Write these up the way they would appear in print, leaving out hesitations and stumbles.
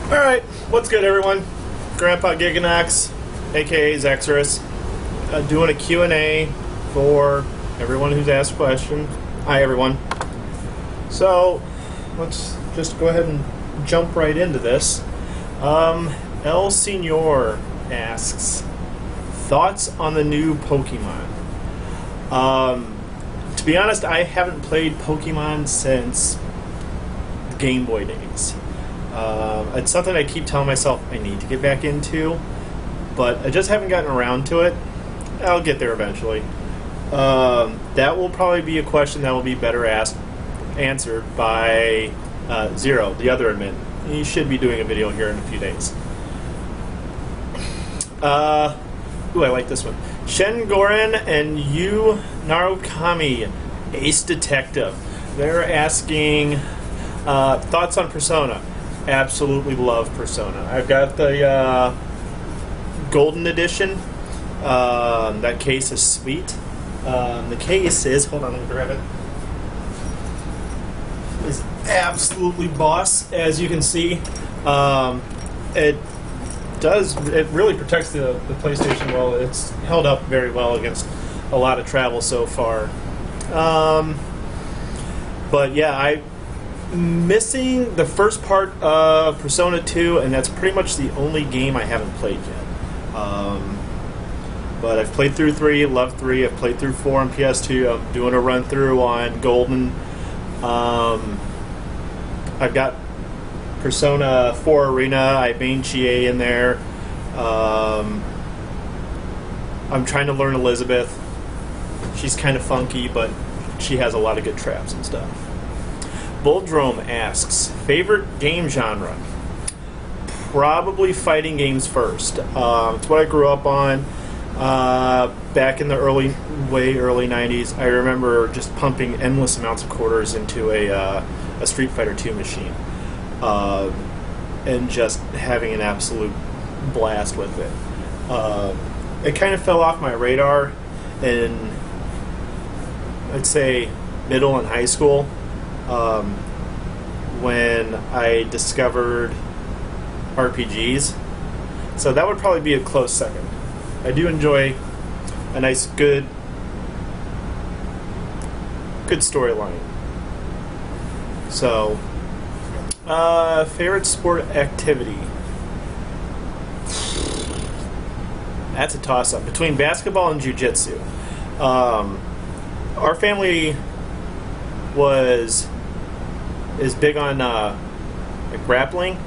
Alright, what's good everyone? Grandpa Gigginox, aka Zexorus, doing a Q&A for everyone who's asked questions. Hi everyone. So, let's just go ahead and jump right into this. El Senor asks, thoughts on the new Pokemon? To be honest, I haven't played Pokemon since the Game Boy days. It's something I keep telling myself I need to get back into, but I just haven't gotten around to it. I'll get there eventually. That will probably be a question that will be better answered by Zero, the other admin. He should be doing a video here in a few days. Ooh, I like this one. Shen Goran and Yu Narukami, Ace Detective. They're asking thoughts on Persona. Absolutely love Persona. I've got the Golden Edition. That case is sweet. The case is, hold on, let me grab it. Is absolutely boss, as you can see. It really protects the PlayStation well. It's held up very well against a lot of travel so far. But yeah, I'm missing the first part of Persona 2, and that's pretty much the only game I haven't played yet. But I've played through 3, love 3, I've played through 4 on PS2, I'm doing a run-through on Golden. I've got Persona 4 Arena, I main Chie in there. I'm trying to learn Elizabeth. She's kind of funky, but she has a lot of good traps and stuff. Bulldrome asks, favorite game genre? Probably fighting games first. It's what I grew up on. Back in the early 90s, I remember just pumping endless amounts of quarters into a Street Fighter II machine. And just having an absolute blast with it. It kind of fell off my radar in, I'd say, middle and high school, when I discovered RPGs. So that would probably be a close second. I do enjoy a nice, good storyline. So, favorite sport activity? That's a toss-up between basketball and jiu-jitsu. Our family is big on grappling.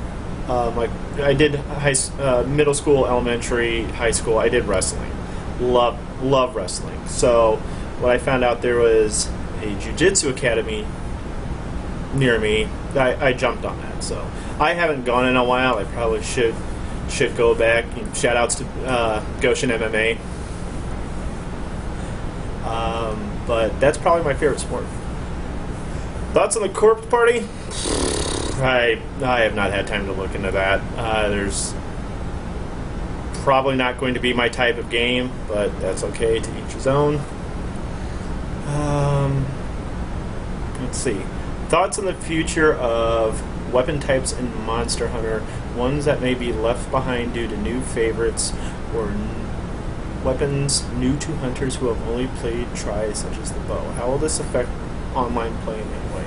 Like I did middle school, elementary, high school. I did wrestling. Love wrestling. So when I found out there was a jiu-jitsu academy near me, I jumped on that. So I haven't gone in a while. I probably should go back. Shout outs to Goshen MMA. But that's probably my favorite sport. Thoughts on the Corpse Party? I have not had time to look into that. There's probably not going to be my type of game, but that's okay, to each his own. Let's see. Thoughts on the future of weapon types in Monster Hunter, ones that may be left behind due to new favorites or weapons new to hunters who have only played tries, such as the bow. How will this affect online playing anyway?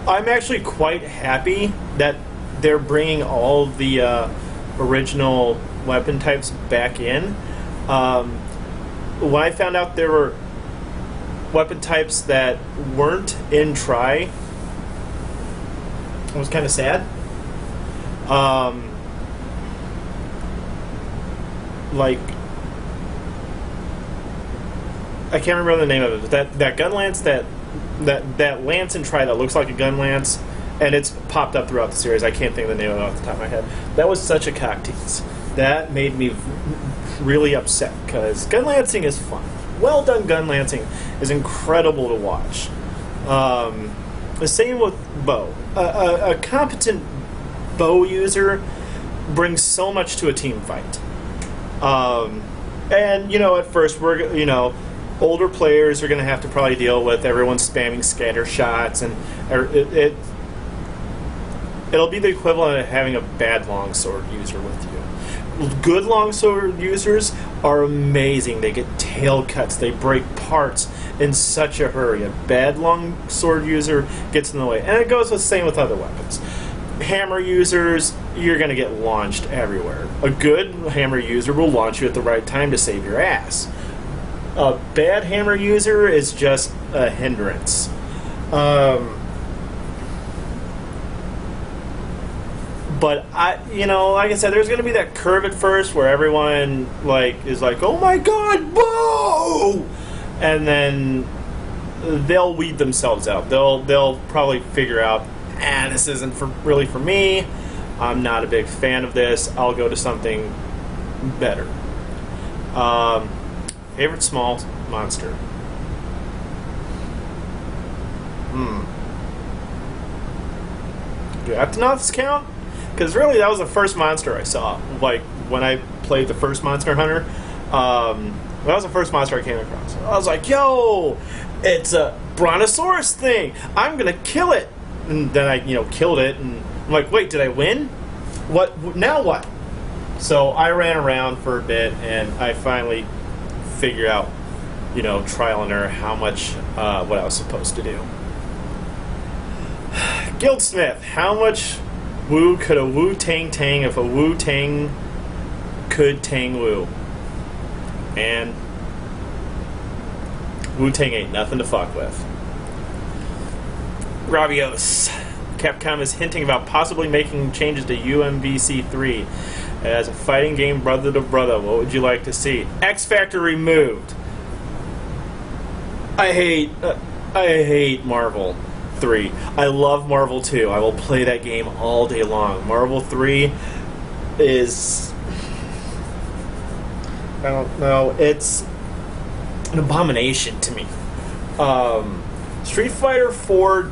I'm actually quite happy that they're bringing all the original weapon types back in. When I found out there were weapon types that weren't in try, I was kind of sad. Like, I can't remember the name of it, but that gun lance, that lance and try that looks like a gun lance, and it's popped up throughout the series. I can't think of the name of it off the top of my head. That was such a cock tease. That made me really upset, because gun lancing is fun. Well done gun lancing is incredible to watch. The same with bow. A competent bow user brings so much to a team fight. And, at first, older players are going to have to probably deal with everyone spamming scatter shots, and it'll be the equivalent of having a bad longsword user with you. Good longsword users are amazing. They get tail cuts. They break parts in such a hurry. A bad longsword user gets in the way. And it goes the same with other weapons. Hammer users, you're going to get launched everywhere. A good hammer user will launch you at the right time to save your ass. A bad hammer user is just a hindrance. But like I said, there's going to be that curve at first where everyone is like, "Oh my God, whoa!" And then they'll weed themselves out. They'll probably figure out, this isn't really for me. I'm not a big fan of this. I'll go to something better. Favorite small monster? Do I have to know if this count? Because really, that was the first monster I saw. Like, when I played the first Monster Hunter, that was the first monster I came across. I was like, yo, it's a brontosaurus thing. I'm going to kill it. And then I, killed it. And I'm like, wait, did I win? What? Now what? So I ran around for a bit, and I finally figured out, trial and error, how much, what I was supposed to do. Guildsmith, how much woo could a woo tang tang if a woo tang could tang woo? And woo tang ain't nothing to fuck with. Ravios, Capcom is hinting about possibly making changes to UMVC 3 as a fighting game brother to brother. What would you like to see? X Factor removed. I hate Marvel 3. I love Marvel 2. I will play that game all day long. Marvel 3 is, I don't know, it's an abomination to me. Street Fighter 4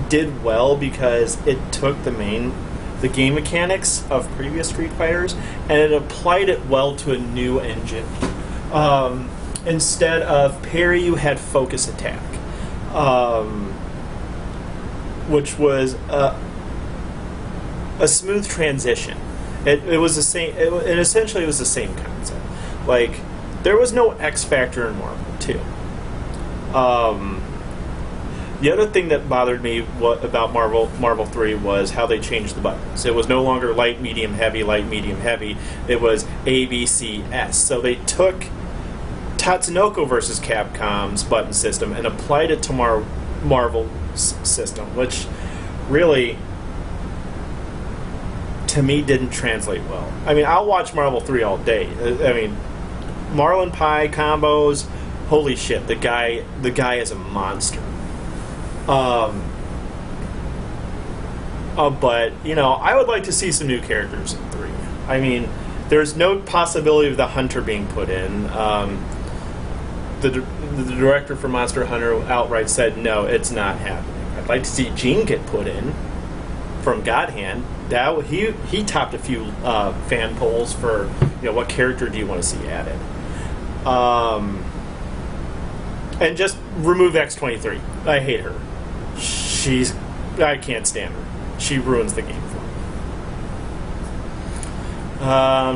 did well because it took the game mechanics of previous Street Fighters and it applied it well to a new engine. Instead of parry, you had focus attack. Which was a smooth transition. It was the same. It essentially was the same concept. Like, there was no X Factor in Marvel 2. The other thing that bothered me about Marvel 3 was how they changed the buttons. It was no longer light, medium, heavy, light, medium, heavy. It was A, B, C, S. So they took Tatsunoko vs. Capcom's button system and applied it to Marvel's system, which really, to me, didn't translate well. I mean, I'll watch Marvel 3 all day. I mean, Marlin Pie combos, holy shit, the guy is a monster. But, I would like to see some new characters in 3. I mean, there's no possibility of the Hunter being put in. The director for Monster Hunter outright said, no, it's not happening. I'd like to see Gene get put in from God Hand. He topped a few fan polls for, what character do you want to see added. And just remove X-23. I hate her. I can't stand her. She ruins the game for me.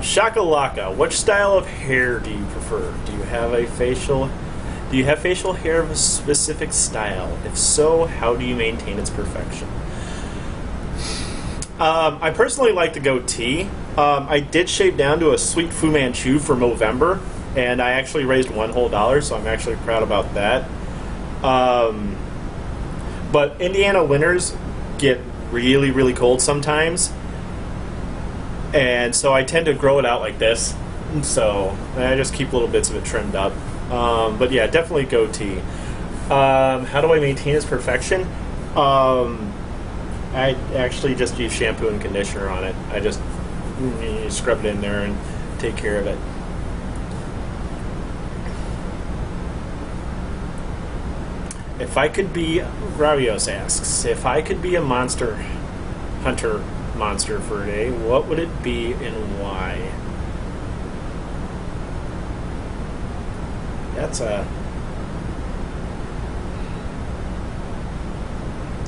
Shakalaka, which style of hair do you prefer? Do you have facial hair of a specific style? If so, how do you maintain its perfection? I personally like the goatee. I did shave down to a sweet Fu Manchu for Movember, and I actually raised $1 whole, so I'm actually proud about that. But Indiana winters get really, really cold sometimes, and so I tend to grow it out like this. So I just keep little bits of it trimmed up. But yeah, definitely goatee. How do I maintain its perfection? I actually just use shampoo and conditioner on it. I just scrub it in there and take care of it. If I could be, Ravios asks, if I could be a monster hunter monster for a day, what would it be and why?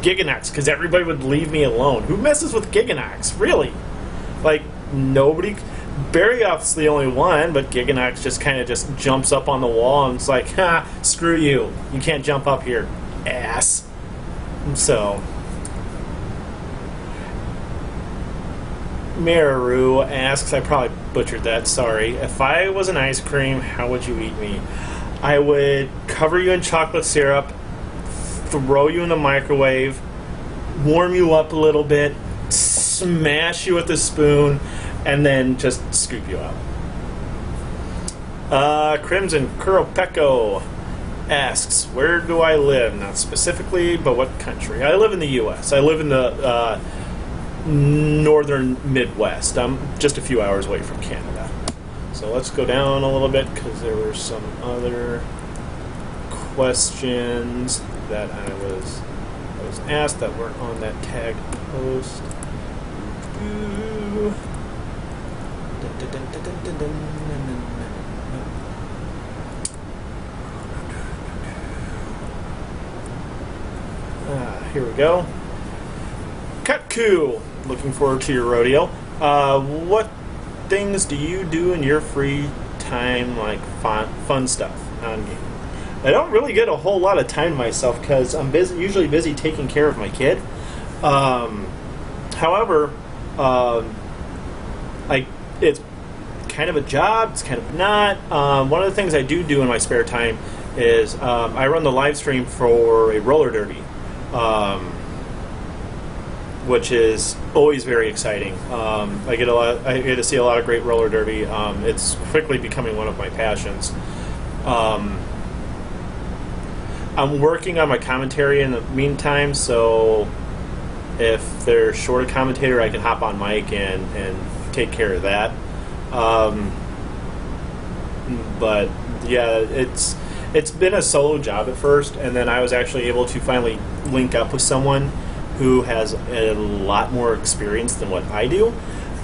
Gigginox because everybody would leave me alone. Who messes with Gigginox? Really? Like, nobody. Barryoff's the only one, but Gigginox just kind of just jumps up on the wall and it's like, ha, screw you. You can't jump up here, ass. So, Maru asks, I probably butchered that, sorry. If I was an ice cream, how would you eat me? I would cover you in chocolate syrup, throw you in the microwave, warm you up a little bit, smash you with a spoon, and then just scoop you out. Crimson Kuropeko asks, where do I live? Not specifically, but what country? I live in the U.S. I live in the northern Midwest. I'm just a few hours away from Canada. So let's go down a little bit because there were some other questions that I was asked that weren't on that tagged post. Here we go. Cutku, looking forward to your rodeo. What things do you do in your free time, like fun stuff, non-gaming? I don't really get a whole lot of time to myself because I'm usually busy taking care of my kid. However, it's kind of a job. It's kind of not. One of the things I do in my spare time is I run the live stream for a roller derby, which is always very exciting. I get to see a lot of great roller derby. It's quickly becoming one of my passions. I'm working on my commentary in the meantime, so if they're short a commentator, I can hop on mic and take care of that. But yeah, it's been a solo job at first, and then I was actually able to finally link up with someone who has a lot more experience than what I do.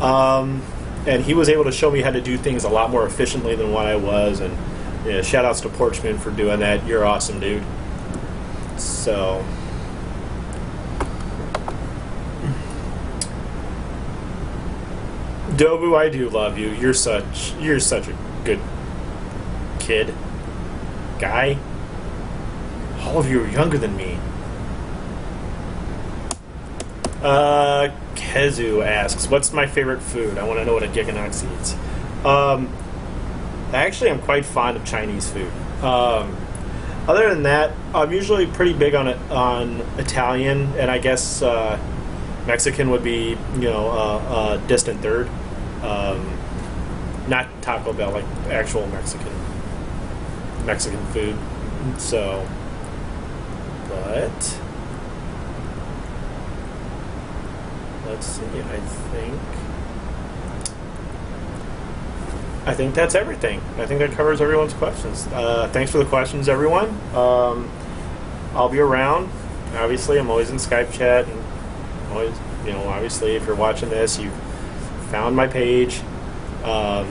And he was able to show me how to do things a lot more efficiently than what I was, and yeah, shout outs to Porchman for doing that. You're awesome, dude. So Dobu, I do love you. You're such a good kid. Guy. All of you are younger than me. Kezu asks, what's my favorite food? I want to know what a Gigginox eats. Actually, I'm quite fond of Chinese food. Other than that, I'm usually pretty big on Italian, and I guess Mexican would be, a distant third. Not Taco Bell, like actual Mexican food. So, but let's see. I think that's everything. I think that covers everyone's questions. Thanks for the questions, everyone. I'll be around. Obviously, I'm always in Skype chat, and always, obviously, if you're watching this, you found my page.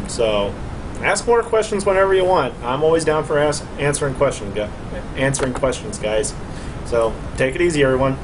So ask more questions whenever you want. I'm always down for answering questions, guys. So take it easy, everyone.